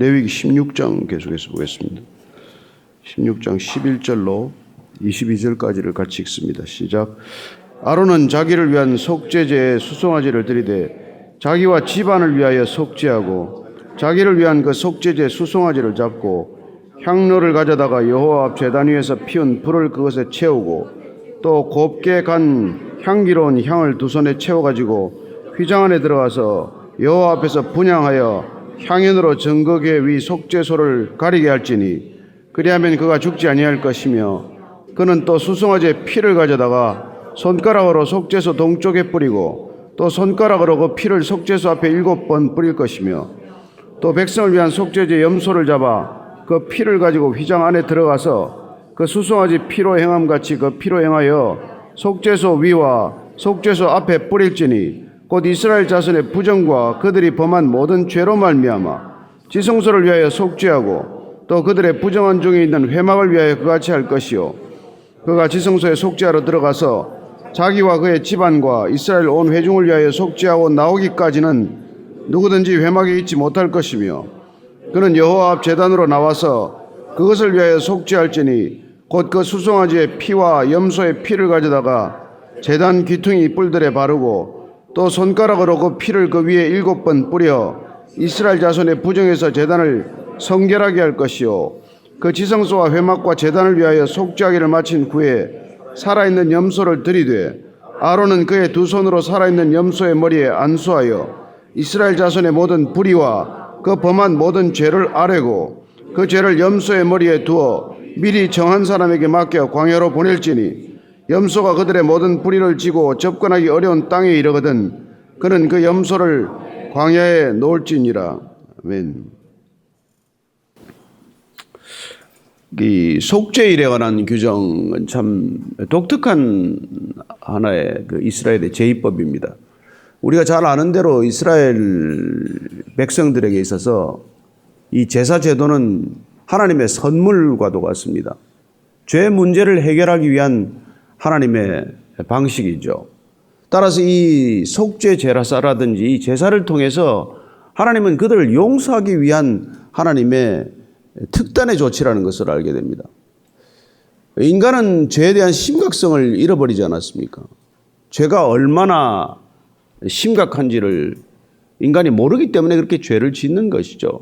레위기 16장 계속해서 보겠습니다. 16장 11절로 22절까지를 같이 읽습니다. 시작. 아론은 자기를 위한 속죄제에 수송아지를 드리되 자기와 집안을 위하여 속죄하고 자기를 위한 그 속죄제 수송아지를 잡고 향로를 가져다가 여호와 앞 제단 위에서 피운 불을 그것에 채우고 또 곱게 간 향기로운 향을 두 손에 채워가지고 휘장 안에 들어가서 여호와 앞에서 분향하여 향연으로 증거궤 위 속죄소를 가리게 할지니 그리하면 그가 죽지 아니할 것이며 그는 또 수송아지의 피를 가져다가 손가락으로 속죄소 동쪽에 뿌리고 또 손가락으로 그 피를 속죄소 앞에 7번 뿌릴 것이며 또 백성을 위한 속죄제 염소를 잡아 그 피를 가지고 휘장 안에 들어가서 그 수송아지 피로 행함같이 그 피로 행하여 속죄소 위와 속죄소 앞에 뿌릴지니 곧 이스라엘 자손의 부정과 그들이 범한 모든 죄로 말미암아 지성소를 위하여 속죄하고 또 그들의 부정한 중에 있는 회막을 위하여 그같이 할 것이요 그가 지성소에 속죄하러 들어가서 자기와 그의 집안과 이스라엘 온 회중을 위하여 속죄하고 나오기까지는 누구든지 회막에 있지 못할 것이며 그는 여호와 앞 제단으로 나와서 그것을 위하여 속죄할지니 곧 그 수송아지의 피와 염소의 피를 가져다가 제단 귀퉁이 뿔들에 바르고 또 손가락으로 그 피를 그 위에 7번 뿌려 이스라엘 자손의 부정에서 제단을 성결하게 할 것이요 그 지성소와 회막과 제단을 위하여 속죄하기를 마친 후에 살아있는 염소를 들이되 아론은 그의 두 손으로 살아있는 염소의 머리에 안수하여 이스라엘 자손의 모든 불의와 그 범한 모든 죄를 아뢰고 그 죄를 염소의 머리에 두어 미리 정한 사람에게 맡겨 광야로 보낼지니 염소가 그들의 모든 불의를 지고 접근하기 어려운 땅에 이르거든 그는 그 염소를 광야에 놓을지니라. 아멘. 이 속죄일에 관한 규정은 참 독특한 하나의 그 이스라엘의 제의법입니다. 우리가 잘 아는 대로 이스라엘 백성들에게 있어서 이 제사 제도는 하나님의 선물과도 같습니다. 죄 문제를 해결하기 위한 하나님의 방식이죠. 따라서 이 속죄 제사라든지 이 제사를 통해서 하나님은 그들을 용서하기 위한 하나님의 특단의 조치라는 것을 알게 됩니다. 인간은 죄에 대한 심각성을 잃어버리지 않았습니까? 죄가 얼마나 심각한지를 인간이 모르기 때문에 그렇게 죄를 짓는 것이죠.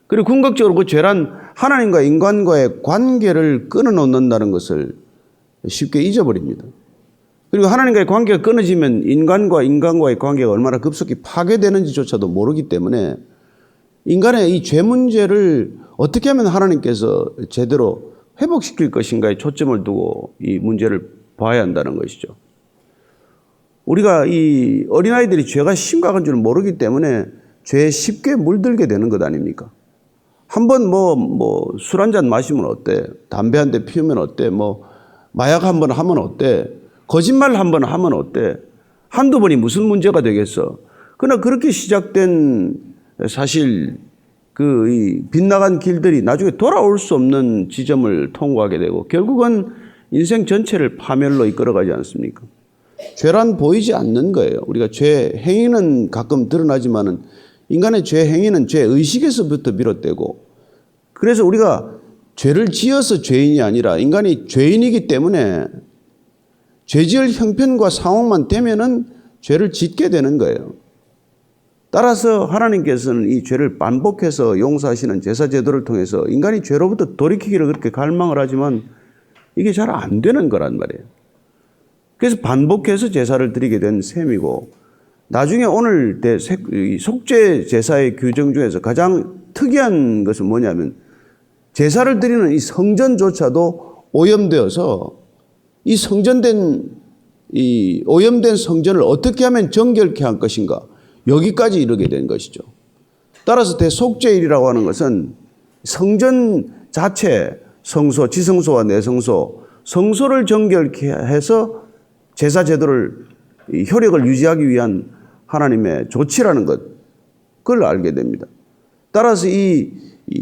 그리고 궁극적으로 그 죄란 하나님과 인간과의 관계를 끊어놓는다는 것을 쉽게 잊어버립니다. 그리고 하나님과의 관계가 끊어지면 인간과의 관계가 얼마나 급속히 파괴되는지조차도 모르기 때문에 인간의 이 죄 문제를 어떻게 하면 하나님께서 제대로 회복시킬 것인가에 초점을 두고 이 문제를 봐야 한다는 것이죠. 우리가 이 어린아이들이 죄가 심각한 줄 모르기 때문에 죄에 쉽게 물들게 되는 것 아닙니까? 한번 술 한 잔 마시면 어때? 담배 한 대 피우면 어때? 마약 한 번 하면 어때? 거짓말 한 번 하면 어때? 한두 번이 무슨 문제가 되겠어? 그러나 그렇게 시작된 사실 이 빗나간 길들이 나중에 돌아올 수 없는 지점을 통과하게 되고 결국은 인생 전체를 파멸로 이끌어가지 않습니까? 죄란 보이지 않는 거예요. 우리가 죄 행위는 가끔 드러나지만은 인간의 죄 행위는 죄 의식에서부터 비롯되고 그래서 우리가 죄를 지어서 죄인이 아니라 인간이 죄인이기 때문에 죄지을 형편과 상황만 되면은 죄를 짓게 되는 거예요. 따라서 하나님께서는 이 죄를 반복해서 용서하시는 제사 제도를 통해서 인간이 죄로부터 돌이키기를 그렇게 갈망을 하지만 이게 잘 안 되는 거란 말이에요. 그래서 반복해서 제사를 드리게 된 셈이고 나중에 오늘 속죄 제사의 규정 중에서 가장 특이한 것은 뭐냐면 제사를 드리는 이 성전조차도 오염되어서 이 오염된 성전을 어떻게 하면 정결케 할 것인가 여기까지 이르게 된 것이죠. 따라서 대속죄일이라고 하는 것은 성전 자체 성소, 지성소와 내성소, 성소를 정결케 해서 제사 제도를 효력을 유지하기 위한 하나님의 조치라는 것, 그걸 알게 됩니다. 따라서 이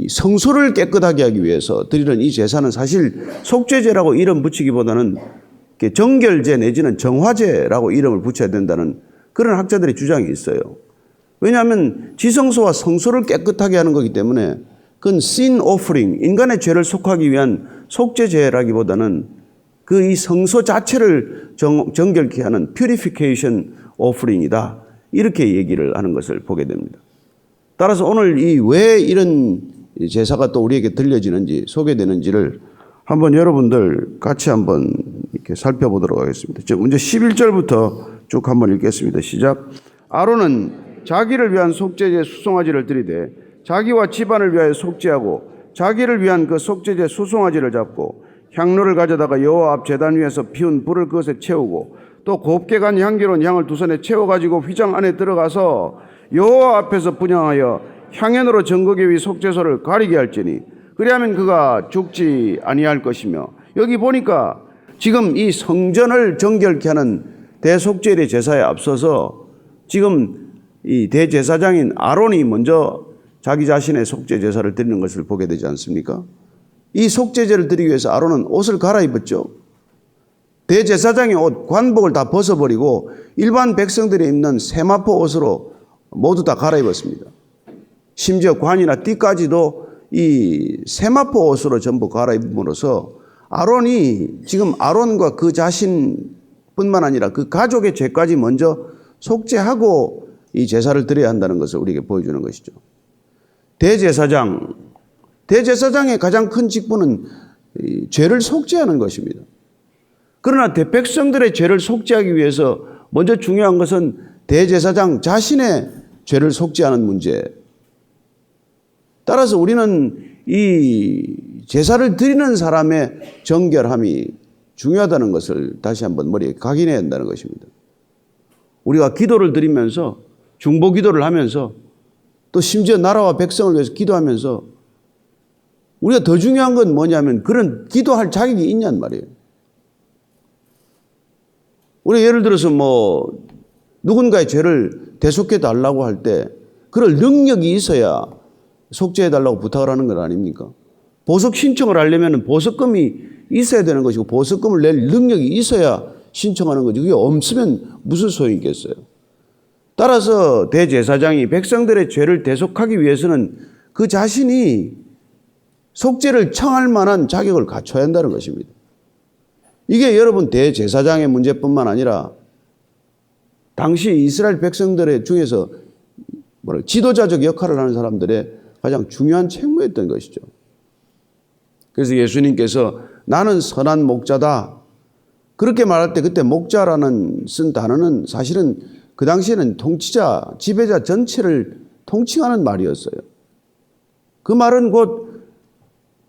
성소를 깨끗하게 하기 위해서 드리는 이 제사는 사실 속죄제라고 이름 붙이기보다는 정결제 내지는 정화제라고 이름을 붙여야 된다는 그런 학자들의 주장이 있어요. 왜냐하면 지성소와 성소를 깨끗하게 하는 거기 때문에 그건 sin offering, 인간의 죄를 속하기 위한 속죄제라기보다는 그 이 성소 자체를 정결케 하는 purification offering이다. 이렇게 얘기를 하는 것을 보게 됩니다. 따라서 오늘 왜 이런 제사가 또 우리에게 들려지는지 소개되는지를 한번 여러분들 같이 한번 이렇게 살펴보도록 하겠습니다. 먼저 11절부터 쭉 한번 읽겠습니다. 시작. 아론은 자기를 위한 속죄제 수송아지를 드리되 자기와 집안을 위하여 속죄하고 자기를 위한 그 속죄제 수송아지를 잡고 향로를 가져다가 여호와 앞 제단 위에서 피운 불을 그것에 채우고 또 곱게 간 향기로운 향을 두 손에 채워가지고 휘장 안에 들어가서 여호와 앞에서 분향하여 향연으로 전거계 위 속죄소를 가리게 할지니 그리하면 그가 죽지 아니할 것이며, 여기 보니까 지금 이 성전을 정결케 하는 대속죄의 제사에 앞서서 지금 이 대제사장인 아론이 먼저 자기 자신의 속죄 제사를 드리는 것을 보게 되지 않습니까? 이 속죄제를 드리기 위해서 아론은 옷을 갈아입었죠. 대제사장의 옷, 관복을 다 벗어버리고 일반 백성들이 입는 세마포 옷으로 모두 다 갈아입었습니다. 심지어 관이나 띠까지도 이 세마포 옷으로 전부 갈아입음으로써 아론이 지금 아론과 그 자신뿐만 아니라 그 가족의 죄까지 먼저 속죄하고 이 제사를 드려야 한다는 것을 우리에게 보여주는 것이죠. 대제사장의 가장 큰 직분은 죄를 속죄하는 것입니다. 그러나 백성들의 죄를 속죄하기 위해서 먼저 중요한 것은 대제사장 자신의 죄를 속죄하는 문제. 따라서 우리는 이 제사를 드리는 사람의 정결함이 중요하다는 것을 다시 한번 머리에 각인해야 한다는 것입니다. 우리가 기도를 드리면서 중보 기도를 하면서 또 심지어 나라와 백성을 위해서 기도하면서 우리가 더 중요한 건 뭐냐면 그런 기도할 자격이 있냔 말이에요. 우리 예를 들어서 누군가의 죄를 대속해 달라고 할 때 그럴 능력이 있어야 속죄해 달라고 부탁을 하는 건 아닙니까? 보석 신청을 하려면 보석금이 있어야 되는 것이고 보석금을 낼 능력이 있어야 신청하는 거지. 그게 없으면 무슨 소용이 있겠어요? 따라서 대제사장이 백성들의 죄를 대속하기 위해서는 그 자신이 속죄를 청할 만한 자격을 갖춰야 한다는 것입니다. 이게 여러분 대제사장의 문제뿐만 아니라 당시 이스라엘 백성들의 중에서 지도자적 역할을 하는 사람들의 가장 중요한 책무였던 것이죠. 그래서 예수님께서 나는 선한 목자다 그렇게 말할 때 그때 목자라는 쓴 단어는 사실은 그 당시에는 통치자, 지배자 전체를 통칭하는 말이었어요. 그 말은 곧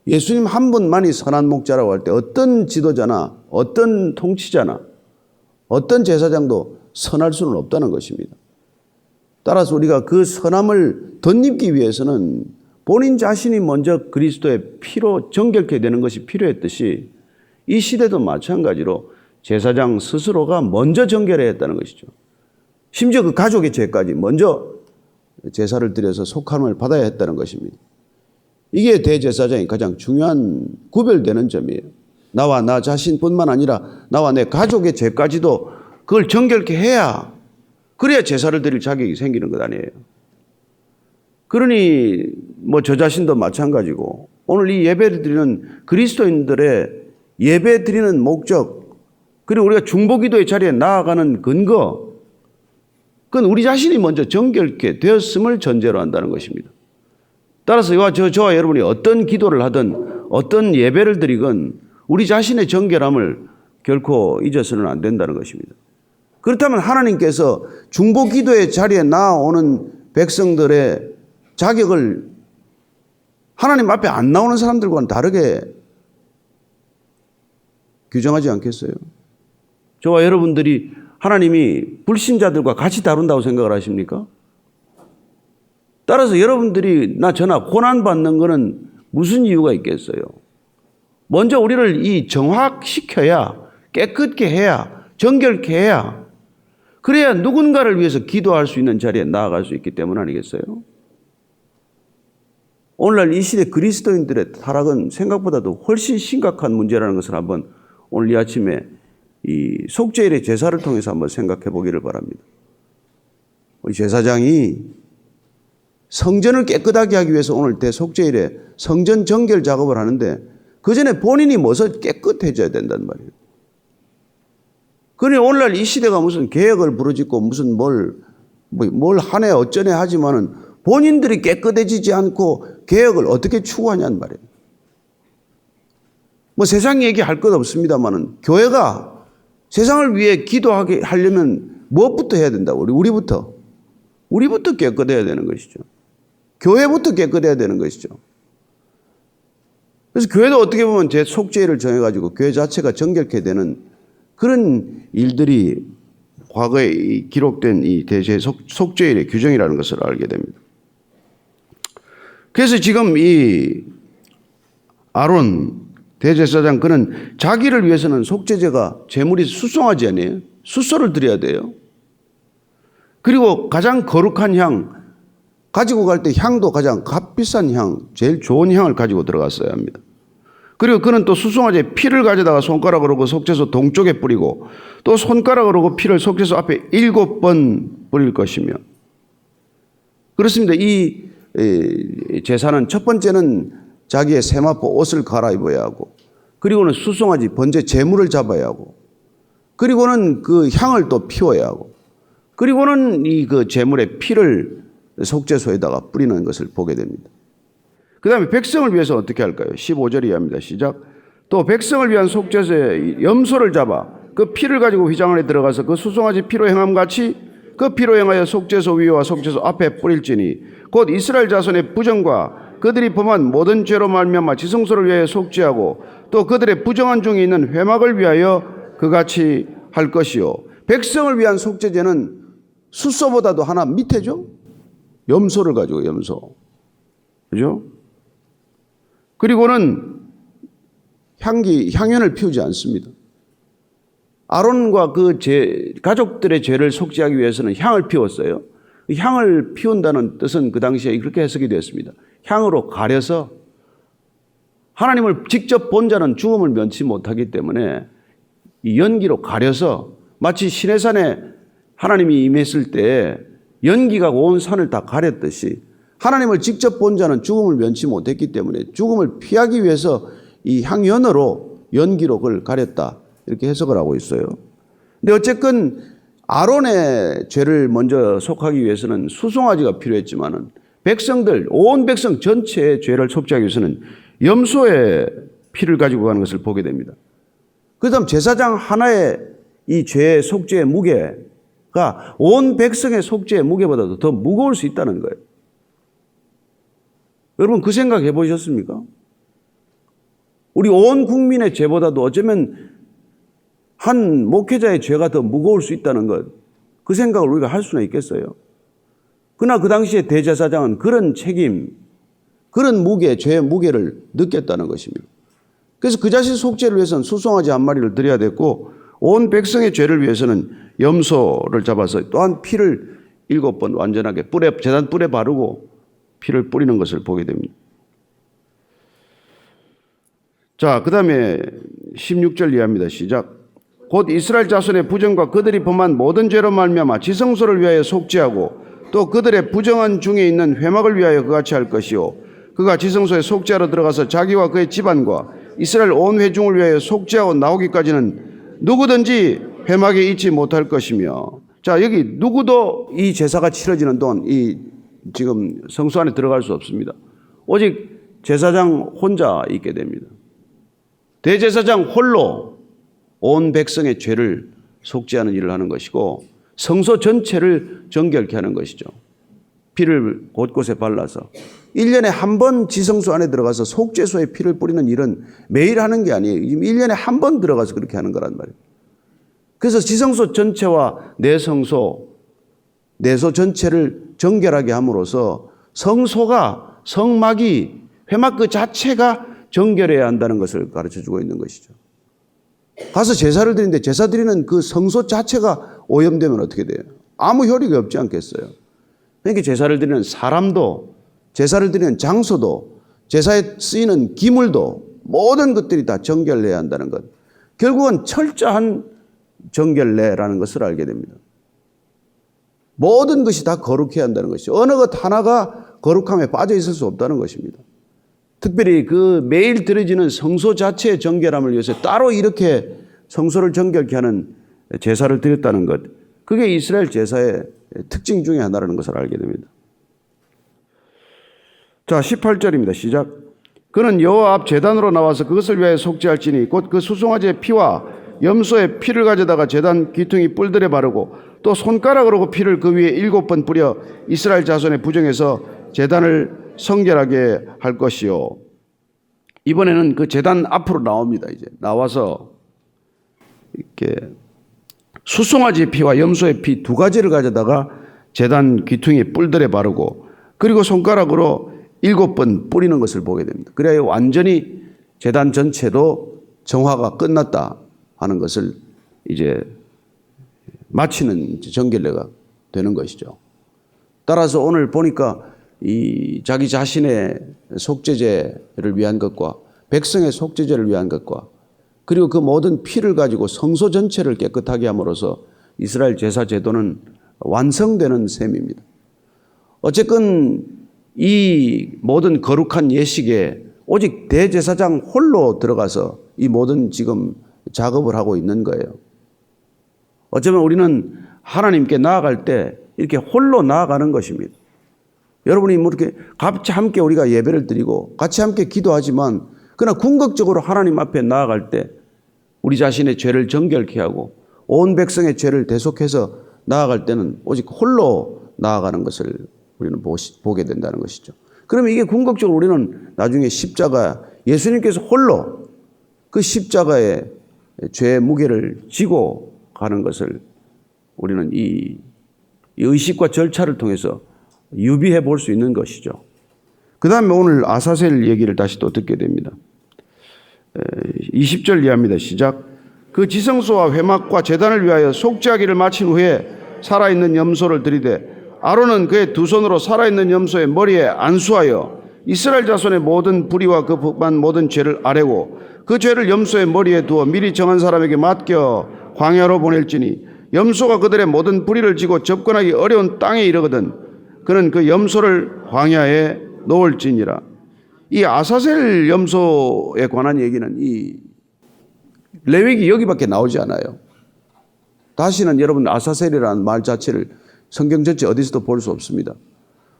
예수님 한 분만이 선한 목자라고 할 때 어떤 지도자나 어떤 통치자나 어떤 제사장도 선할 수는 없다는 것입니다. 따라서 우리가 그 선함을 덧입기 위해서는 본인 자신이 먼저 그리스도의 피로 정결케 되는 것이 필요했듯이 이 시대도 마찬가지로 제사장 스스로가 먼저 정결해야 했다는 것이죠. 심지어 그 가족의 죄까지 먼저 제사를 드려서 속함을 받아야 했다는 것입니다. 이게 대제사장이 가장 중요한 구별되는 점이에요. 나와 나 자신뿐만 아니라 나와 내 가족의 죄까지도 그걸 정결케 해야 그래야 제사를 드릴 자격이 생기는 것 아니에요. 그러니 저 자신도 마찬가지고 오늘 이 예배를 드리는 그리스도인들의 예배 드리는 목적 그리고 우리가 중보기도의 자리에 나아가는 근거 그건 우리 자신이 먼저 정결케 되었음을 전제로 한다는 것입니다. 따라서 저와 여러분이 어떤 기도를 하든 어떤 예배를 드리건 우리 자신의 정결함을 결코 잊어서는 안 된다는 것입니다. 그렇다면 하나님께서 중보기도의 자리에 나아오는 백성들의 자격을 하나님 앞에 안 나오는 사람들과는 다르게 규정하지 않겠어요? 저와 여러분들이 하나님이 불신자들과 같이 다룬다고 생각을 하십니까? 따라서 여러분들이 저나 고난받는 것은 무슨 이유가 있겠어요? 먼저 우리를 정확시켜야 깨끗게 해야 정결케 해야 그래야 누군가를 위해서 기도할 수 있는 자리에 나아갈 수 있기 때문 아니겠어요? 오늘날 이 시대 그리스도인들의 타락은 생각보다도 훨씬 심각한 문제라는 것을 한번 오늘 이 아침에 이 속죄일의 제사를 통해서 한번 생각해 보기를 바랍니다. 우리 제사장이 성전을 깨끗하게 하기 위해서 오늘 대속죄일에 성전 정결 작업을 하는데 그 전에 본인이 먼저 깨끗해져야 된단 말이에요. 그러니 오늘날 이 시대가 무슨 개혁을 부르짖고 무슨 뭘 하네 어쩌네 하지만은 본인들이 깨끗해지지 않고 개혁을 어떻게 추구하냐는 말이에요. 뭐 세상 얘기할 것 없습니다만은 교회가 세상을 위해 기도하게 하려면 무엇부터 해야 된다고? 우리부터 깨끗해야 되는 것이죠. 교회부터 깨끗해야 되는 것이죠. 그래서 교회도 어떻게 보면 제 속죄일을 정해가지고 교회 자체가 정결케 되는 그런 일들이 과거에 기록된 이 대제 속죄일의 규정이라는 것을 알게 됩니다. 그래서 지금 이 아론 대제사장 그는 자기를 위해서는 속죄제가 제물이 수송하지 않아요. 수소를 드려야 돼요. 그리고 가장 거룩한 향 가지고 갈 때 향도 가장 값비싼 향, 제일 좋은 향을 가지고 들어갔어야 합니다. 그리고 그는 또 수송아지의 피를 가져다가 손가락으로 그 속죄소 동쪽에 뿌리고 또 손가락으로 그 피를 속죄소 앞에 7번 뿌릴 것이며 그렇습니다. 이 제사는 첫 번째는 자기의 세마포 옷을 갈아입어야 하고 그리고는 수송아지 번제 제물을 잡아야 하고 그리고는 그 향을 또 피워야 하고 그리고는 이 그 제물의 피를 속죄소에다가 뿌리는 것을 보게 됩니다. 그 다음에 백성을 위해서 어떻게 할까요? 15절 이하입니다. 시작. 또 백성을 위한 속죄소에 염소를 잡아 그 피를 가지고 휘장 안에 들어가서 그 수송아지 피로 행함같이 그 피로 행하여 속죄소 위와 속죄소 앞에 뿌릴지니 곧 이스라엘 자손의 부정과 그들이 범한 모든 죄로 말미암아 지성소를 위하여 속죄하고 또 그들의 부정한 중에 있는 회막을 위하여 그같이 할 것이요. 백성을 위한 속죄제는 수소보다도 하나 밑에죠. 염소를 가지고 염소. 그죠? 그리고는 향연을 피우지 않습니다. 아론과 그 가족들의 죄를 속죄하기 위해서는 향을 피웠어요. 향을 피운다는 뜻은 그 당시에 그렇게 해석이 되었습니다. 향으로 가려서 하나님을 직접 본 자는 죽음을 면치 못하기 때문에 이 연기로 가려서 마치 시내산에 하나님이 임했을 때 연기가 온 산을 다 가렸듯이 하나님을 직접 본 자는 죽음을 면치 못했기 때문에 죽음을 피하기 위해서 이 향연으로 연기로 그걸 가렸다 이렇게 해석을 하고 있어요. 근데 어쨌든 아론의 죄를 먼저 속하기 위해서는 수송아지가 필요했지만은 백성들 온 백성 전체의 죄를 속죄하기 위해서는 염소의 피를 가지고 가는 것을 보게 됩니다. 그다음 제사장 하나의 이 죄의 속죄의 무게가 온 백성의 속죄의 무게보다도 더 무거울 수 있다는 거예요. 여러분 그 생각 해보셨습니까? 우리 온 국민의 죄보다도 어쩌면 한 목회자의 죄가 더 무거울 수 있다는 것, 그 생각을 우리가 할 수는 있겠어요? 그러나 그 당시에 대제사장은 그런 책임, 그런 무게, 죄의 무게를 느꼈다는 것입니다. 그래서 그 자신 속죄를 위해서는 수송아지 한 마리를 드려야 됐고 온 백성의 죄를 위해서는 염소를 잡아서 또한 피를 7번 완전하게 제단 뿔에 바르고 피를 뿌리는 것을 보게 됩니다. 자, 그 다음에 16절 이하입니다. 시작. 곧 이스라엘 자손의 부정과 그들이 범한 모든 죄로 말미암아 지성소를 위하여 속죄하고 또 그들의 부정한 중에 있는 회막을 위하여 그같이 할 것이요. 그가 지성소에 속죄하러 들어가서 자기와 그의 집안과 이스라엘 온 회중을 위하여 속죄하고 나오기까지는 누구든지 회막에 있지 못할 것이며. 자, 여기 누구도 이 제사가 치러지는 동안 이 지금 성소 안에 들어갈 수 없습니다. 오직 제사장 혼자 있게 됩니다. 대제사장 홀로 온 백성의 죄를 속죄하는 일을 하는 것이고 성소 전체를 정결케 하는 것이죠. 피를 곳곳에 발라서 1년에 한 번 지성소 안에 들어가서 속죄소에 피를 뿌리는 일은 매일 하는 게 아니에요. 1년에 한 번 들어가서 그렇게 하는 거란 말이에요. 그래서 지성소 전체와 내소 전체를 정결하게 함으로써 성소가 성막이 회막 그 자체가 정결해야 한다는 것을 가르쳐주고 있는 것이죠. 가서 제사를 드리는데 제사 드리는 그 성소 자체가 오염되면 어떻게 돼요? 아무 효력이 없지 않겠어요? 그러니까 제사를 드리는 사람도, 제사를 드리는 장소도, 제사에 쓰이는 기물도 모든 것들이 다 정결해야 한다는 것. 결국은 철저한 정결례라는 것을 알게 됩니다. 모든 것이 다 거룩해야 한다는 것이죠. 어느 것 하나가 거룩함에 빠져 있을 수 없다는 것입니다. 특별히 그 매일 드려지는 성소 자체의 정결함을 위해서 따로 이렇게 성소를 정결케 하는 제사를 드렸다는 것, 그게 이스라엘 제사의 특징 중에 하나라는 것을 알게 됩니다. 자, 18절입니다. 시작. 그는 여호와 앞 제단으로 나와서 그것을 위하여 속죄할지니 곧 그 수송아지의 피와 염소의 피를 가져다가 제단 귀퉁이 뿔들에 바르고 또 손가락으로 그 피를 그 위에 7번 뿌려 이스라엘 자손의 부정에서 제단을 성결하게 할 것이요. 이번에는 그 제단 앞으로 나옵니다. 이제 나와서 이렇게 수송아지의 피와 염소의 피 두 가지를 가져다가 제단 귀퉁이 뿔들에 바르고 그리고 손가락으로 7번 뿌리는 것을 보게 됩니다. 그래야 완전히 제단 전체도 정화가 끝났다 하는 것을 이제 마치는 정결례가 되는 것이죠. 따라서 오늘 보니까 이 자기 자신의 속죄제를 위한 것과 백성의 속죄제를 위한 것과 그리고 그 모든 피를 가지고 성소 전체를 깨끗하게 함으로써 이스라엘 제사 제도는 완성되는 셈입니다. 어쨌건 이 모든 거룩한 예식에 오직 대제사장 홀로 들어가서 이 모든 지금 작업을 하고 있는 거예요. 어쩌면 우리는 하나님께 나아갈 때 이렇게 홀로 나아가는 것입니다. 여러분이 뭐 이렇게 같이 함께 우리가 예배를 드리고 같이 함께 기도하지만 그러나 궁극적으로 하나님 앞에 나아갈 때 우리 자신의 죄를 정결케 하고 온 백성의 죄를 대속해서 나아갈 때는 오직 홀로 나아가는 것을 우리는 보게 된다는 것이죠. 그러면 이게 궁극적으로 우리는 나중에 십자가, 예수님께서 홀로 그 십자가의 죄의 무게를 지고 가는 것을 우리는 이 의식과 절차를 통해서 유비해 볼 수 있는 것이죠. 그 다음에 오늘 아사셀 얘기를 다시 또 듣게 됩니다. 20절 이하입니다. 시작. 그 지성소와 회막과 제단을 위하여 속죄하기를 마친 후에 살아있는 염소를 들이되 아론은 그의 두 손으로 살아있는 염소의 머리에 안수하여 이스라엘 자손의 모든 불의와 그 범한 모든 죄를 아뢰고 그 죄를 염소의 머리에 두어 미리 정한 사람에게 맡겨 광야로 보낼지니 염소가 그들의 모든 불의를 지고 접근하기 어려운 땅에 이르거든 그는 그 염소를 광야에 놓을지니라. 이 아사셀 염소에 관한 얘기는 이 레위기 여기밖에 나오지 않아요. 다시는 여러분 아사셀이라는 말 자체를 성경 전체 어디서도 볼 수 없습니다.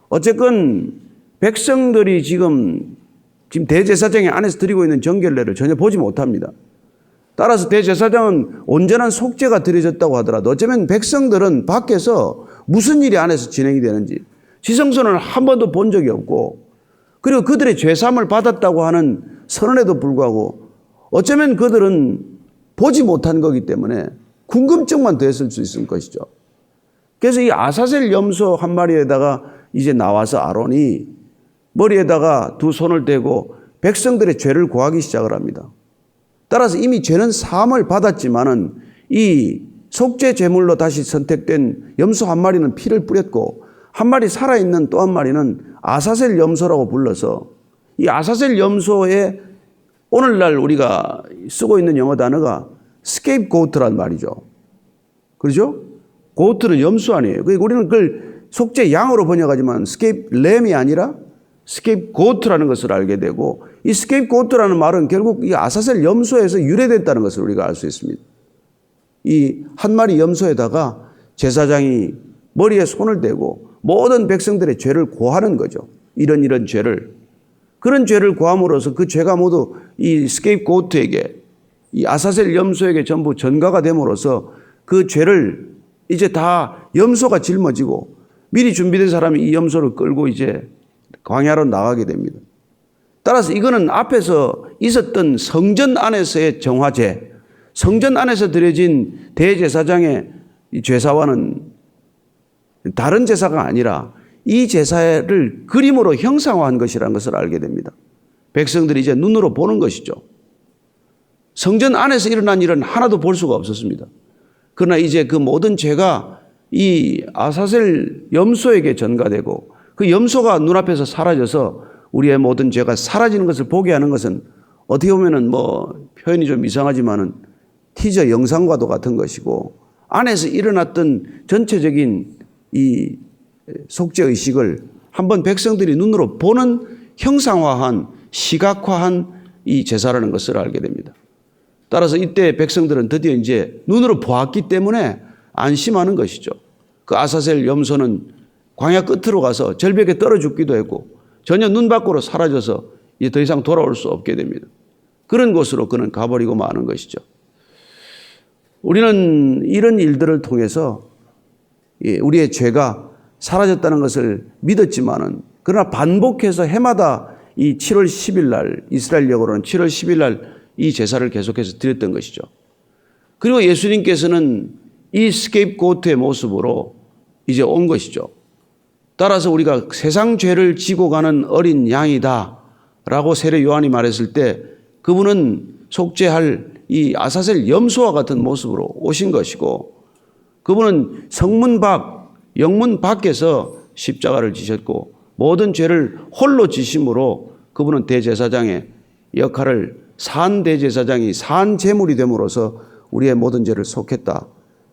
어쨌건 백성들이 지금 대제사장의 안에서 드리고 있는 정결례를 전혀 보지 못합니다. 따라서 대제사장은 온전한 속죄가 드려졌다고 하더라도 어쩌면 백성들은 밖에서 무슨 일이 안에서 진행이 되는지 지성소는 한 번도 본 적이 없고 그리고 그들의 죄사함을 받았다고 하는 선언에도 불구하고 어쩌면 그들은 보지 못한 거기 때문에 궁금증만 더했을 수 있을 것이죠. 그래서 이 아사셀 염소 한 마리에다가 이제 나와서 아론이 머리에다가 두 손을 대고 백성들의 죄를 고하기 시작을 합니다. 따라서 이미 죄는 사함을 받았지만은 이 속죄 제물로 다시 선택된 염소 한 마리는 피를 뿌렸고 한 마리 살아있는 또 한 마리는 아사셀 염소라고 불러서 이 아사셀 염소의 오늘날 우리가 쓰고 있는 영어 단어가 scapegoat란 말이죠. 그렇죠? 고트는 염소 아니에요. 우리는 그걸 속죄 양으로 번역하지만 scapelam이 아니라 scapegoat라는 것을 알게 되고 이 scapegoat라는 말은 결국 이 아사셀 염소에서 유래됐다는 것을 우리가 알 수 있습니다. 이 한 마리 염소에다가 제사장이 머리에 손을 대고 모든 백성들의 죄를 고하는 거죠. 이런 죄를. 그런 죄를 고함으로써 그 죄가 모두 이 스케이프고트에게 이 아사셀 염소에게 전부 전가가 됨으로써 그 죄를 이제 다 염소가 짊어지고 미리 준비된 사람이 이 염소를 끌고 이제 광야로 나가게 됩니다. 따라서 이거는 앞에서 있었던 성전 안에서의 정화제, 성전 안에서 드려진 대제사장의 죄사와는 다른 제사가 아니라 이 제사를 그림으로 형상화한 것이라는 것을 알게 됩니다. 백성들이 이제 눈으로 보는 것이죠. 성전 안에서 일어난 일은 하나도 볼 수가 없었습니다. 그러나 이제 그 모든 죄가 이 아사셀 염소에게 전가되고 그 염소가 눈앞에서 사라져서 우리의 모든 죄가 사라지는 것을 보게 하는 것은 어떻게 보면은 뭐 표현이 좀 이상하지만은 티저 영상과도 같은 것이고 안에서 일어났던 전체적인 이 속죄 의식을 한번 백성들이 눈으로 보는 형상화한 시각화한 이 제사라는 것을 알게 됩니다. 따라서 이때 백성들은 드디어 이제 눈으로 보았기 때문에 안심하는 것이죠. 그 아사셀 염소는 광야 끝으로 가서 절벽에 떨어 죽기도 했고 전혀 눈 밖으로 사라져서 이제 더 이상 돌아올 수 없게 됩니다. 그런 곳으로 그는 가버리고 마는 것이죠. 우리는 이런 일들을 통해서 우리의 죄가 사라졌다는 것을 믿었지만은 그러나 반복해서 해마다 이 7월 10일 날 이스라엘력으로는 7월 10일 날 이 제사를 계속해서 드렸던 것이죠. 그리고 예수님께서는 이 스케이프고트의 모습으로 이제 온 것이죠. 따라서 우리가 세상 죄를 지고 가는 어린 양이다 라고 세례 요한이 말했을 때 그분은 속죄할 이 아사셀 염소와 같은 모습으로 오신 것이고 그분은 성문 밖, 영문 밖에서 십자가를 지셨고 모든 죄를 홀로 지심으로 그분은 대제사장의 역할을 산 대제사장이 산 제물이 됨으로써 우리의 모든 죄를 속했다.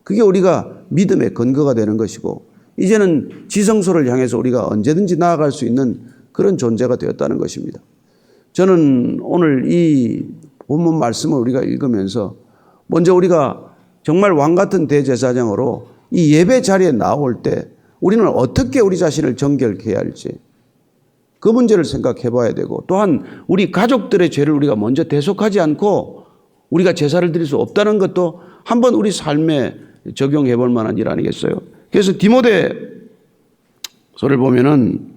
그게 우리가 믿음의 근거가 되는 것이고 이제는 지성소를 향해서 우리가 언제든지 나아갈 수 있는 그런 존재가 되었다는 것입니다. 저는 오늘 이 본문 말씀을 우리가 읽으면서 먼저 우리가 정말 왕 같은 대제사장으로 이 예배 자리에 나올 때 우리는 어떻게 우리 자신을 정결케 해야 할지 그 문제를 생각해 봐야 되고 또한 우리 가족들의 죄를 우리가 먼저 대속하지 않고 우리가 제사를 드릴 수 없다는 것도 한번 우리 삶에 적용해 볼 만한 일 아니겠어요? 그래서 디모데서를 보면은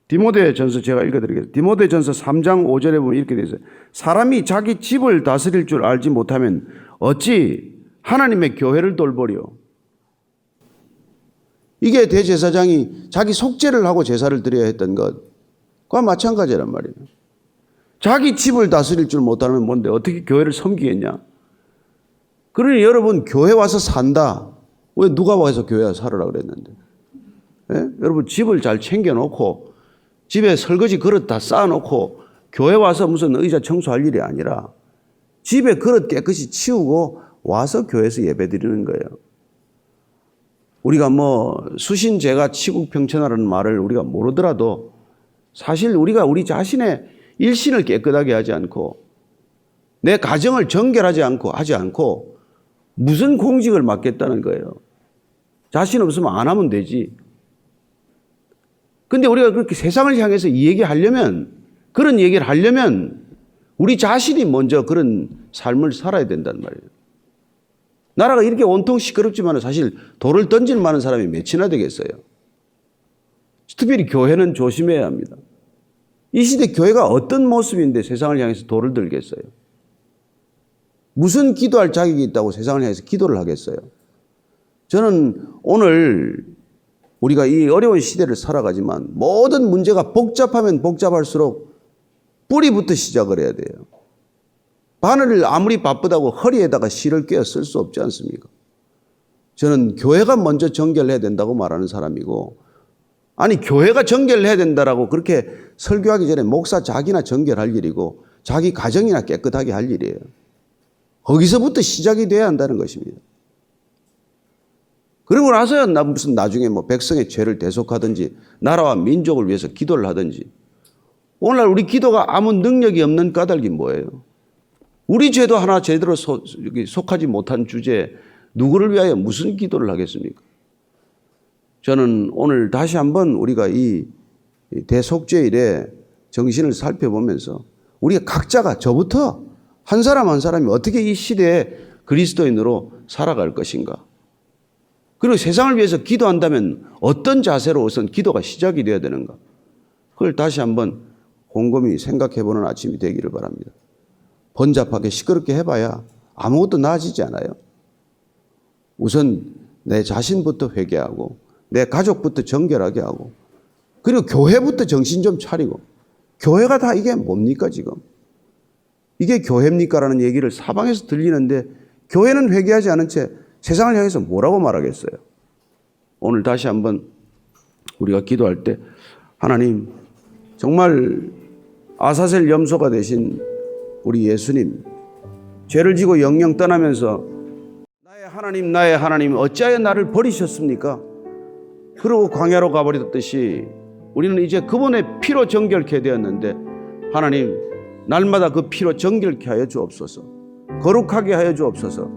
디모데전서 제가 읽어드리겠습니다. 디모데전서 3장 5절에 보면 이렇게 되어 있어요. 사람이 자기 집을 다스릴 줄 알지 못하면 어찌 하나님의 교회를 돌보려. 이게 대제사장이 자기 속죄를 하고 제사를 드려야 했던 것과 마찬가지란 말이에요. 자기 집을 다스릴 줄 못하면 뭔데 어떻게 교회를 섬기겠냐. 그러니 여러분 교회 와서 산다. 왜 누가 와서 교회 와서 살으라 그랬는데. 예? 여러분 집을 잘 챙겨놓고 집에 설거지 그릇 다 쌓아놓고 교회 와서 무슨 의자 청소할 일이 아니라 집에 그릇 깨끗이 치우고 와서 교회에서 예배 드리는 거예요. 우리가 수신제가 치국평천하라는 말을 우리가 모르더라도 사실 우리가 우리 자신의 일신을 깨끗하게 하지 않고 내 가정을 정결하지 않고 무슨 공직을 맡겠다는 거예요. 자신 없으면 안 하면 되지. 근데 우리가 그렇게 세상을 향해서 이 얘기하려면 그런 얘기를 하려면 우리 자신이 먼저 그런 삶을 살아야 된단 말이에요. 나라가 이렇게 온통 시끄럽지만 사실 돌을 던질 만한 사람이 몇이나 되겠어요. 특별히 교회는 조심해야 합니다. 이 시대 교회가 어떤 모습인데 세상을 향해서 돌을 들겠어요? 무슨 기도할 자격이 있다고 세상을 향해서 기도를 하겠어요? 저는 오늘 우리가 이 어려운 시대를 살아가지만 모든 문제가 복잡하면 복잡할수록 뿌리부터 시작을 해야 돼요. 바늘을 아무리 바쁘다고 허리에다가 실을 꿰어 쓸 수 없지 않습니까? 저는 교회가 먼저 정결해야 된다고 말하는 사람이고 아니 교회가 정결해야 된다라고 그렇게 설교하기 전에 목사 자기나 정결할 일이고 자기 가정이나 깨끗하게 할 일이에요. 거기서부터 시작이 돼야 한다는 것입니다. 그러고 나서야 무슨 나중에 백성의 죄를 대속하든지 나라와 민족을 위해서 기도를 하든지 오늘날 우리 기도가 아무 능력이 없는 까닭이 뭐예요? 우리 죄도 하나 제대로 속하지 못한 주제에 누구를 위하여 무슨 기도를 하겠습니까? 저는 오늘 다시 한번 우리가 이 대속죄일의 정신을 살펴보면서 우리가 각자가 저부터 한 사람 한 사람이 어떻게 이 시대에 그리스도인으로 살아갈 것인가. 그리고 세상을 위해서 기도한다면 어떤 자세로 우선 기도가 시작이 되어야 되는가. 그걸 다시 한번 곰곰이 생각해보는 아침이 되기를 바랍니다. 번잡하게 시끄럽게 해봐야 아무것도 나아지지 않아요. 우선 내 자신부터 회개하고 내 가족부터 정결하게 하고 그리고 교회부터 정신 좀 차리고 교회가 다 이게 뭡니까 지금? 이게 교회입니까? 라는 얘기를 사방에서 들리는데 교회는 회개하지 않은 채 세상을 향해서 뭐라고 말하겠어요? 오늘 다시 한번 우리가 기도할 때 하나님 정말 아사셀 염소가 되신 우리 예수님 죄를 지고 영영 떠나면서 나의 하나님, 나의 하나님, 어찌하여 나를 버리셨습니까? 그러고 광야로 가버렸듯이 우리는 이제 그분의 피로 정결케 되었는데, 하나님, 날마다 그 피로 정결케 하여 주옵소서. 거룩하게 하여 주옵소서.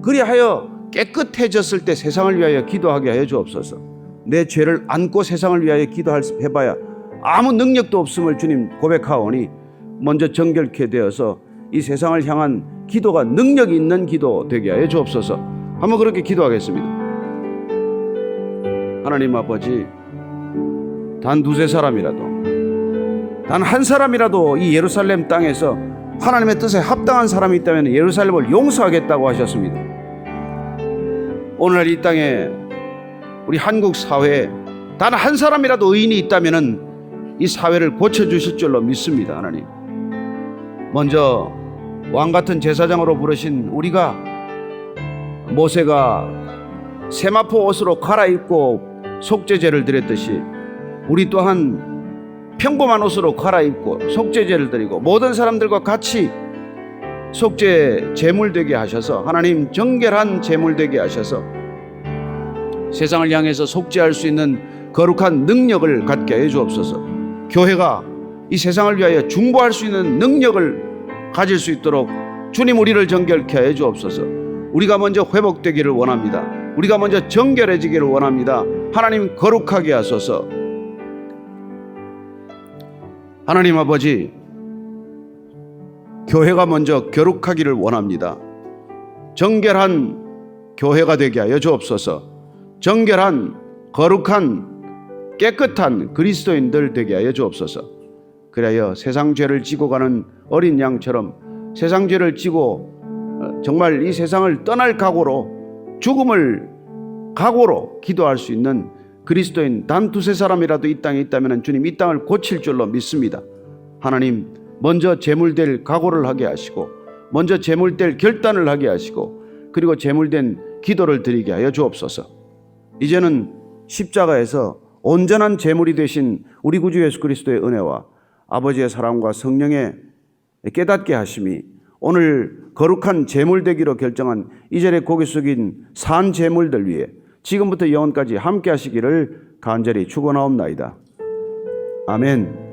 그리하여 깨끗해졌을 때 세상을 위하여 기도하게 하여 주옵소서. 내 죄를 안고 세상을 위하여 기도해봐야 아무 능력도 없음을 주님 고백하오니 먼저 정결케 되어서 이 세상을 향한 기도가 능력이 있는 기도 되게 하여 주옵소서. 한번 그렇게 기도하겠습니다. 하나님 아버지, 단 두세 사람이라도, 단 한 사람이라도 이 예루살렘 땅에서 하나님의 뜻에 합당한 사람이 있다면 예루살렘을 용서하겠다고 하셨습니다. 오늘날 이 땅에 우리 한국 사회에 단 한 사람이라도 의인이 있다면 이 사회를 고쳐주실 줄로 믿습니다. 하나님, 먼저 왕같은 제사장으로 부르신 우리가 모세가 세마포 옷으로 갈아입고 속죄제를 드렸듯이 우리 또한 평범한 옷으로 갈아입고 속죄제를 드리고 모든 사람들과 같이 속죄 제물 되게 하셔서, 하나님, 정결한 제물 되게 하셔서 세상을 향해서 속죄할 수 있는 거룩한 능력을 갖게 해 주옵소서. 교회가 이 세상을 위하여 중보할 수 있는 능력을 가질 수 있도록 주님, 우리를 정결케 해 주옵소서. 우리가 먼저 회복되기를 원합니다. 우리가 먼저 정결해지기를 원합니다. 하나님, 거룩하게 하소서. 하나님 아버지, 교회가 먼저 거룩하기를 원합니다. 정결한 교회가 되게 하여 주옵소서. 정결한, 거룩한, 깨끗한 그리스도인들 되게 하여 주옵소서. 그래야 세상 죄를 지고 가는 어린 양처럼 세상 죄를 지고 정말 이 세상을 떠날 각오로, 죽음을 각오로 기도할 수 있는 그리스도인 단 두세 사람이라도 이 땅에 있다면 주님, 이 땅을 고칠 줄로 믿습니다. 하나님, 먼저 제물될 각오를 하게 하시고, 먼저 제물될 결단을 하게 하시고, 그리고 제물된 기도를 드리게 하여 주옵소서. 이제는 십자가에서 온전한 제물이 되신 우리 구주 예수 그리스도의 은혜와 아버지의 사랑과 성령의 깨닫게 하심이 오늘 거룩한 제물 되기로 결정한 이 자리에 고개 숙인 산 제물들 위해 지금부터 영원까지 함께 하시기를 간절히 축원하옵나이다. 아멘.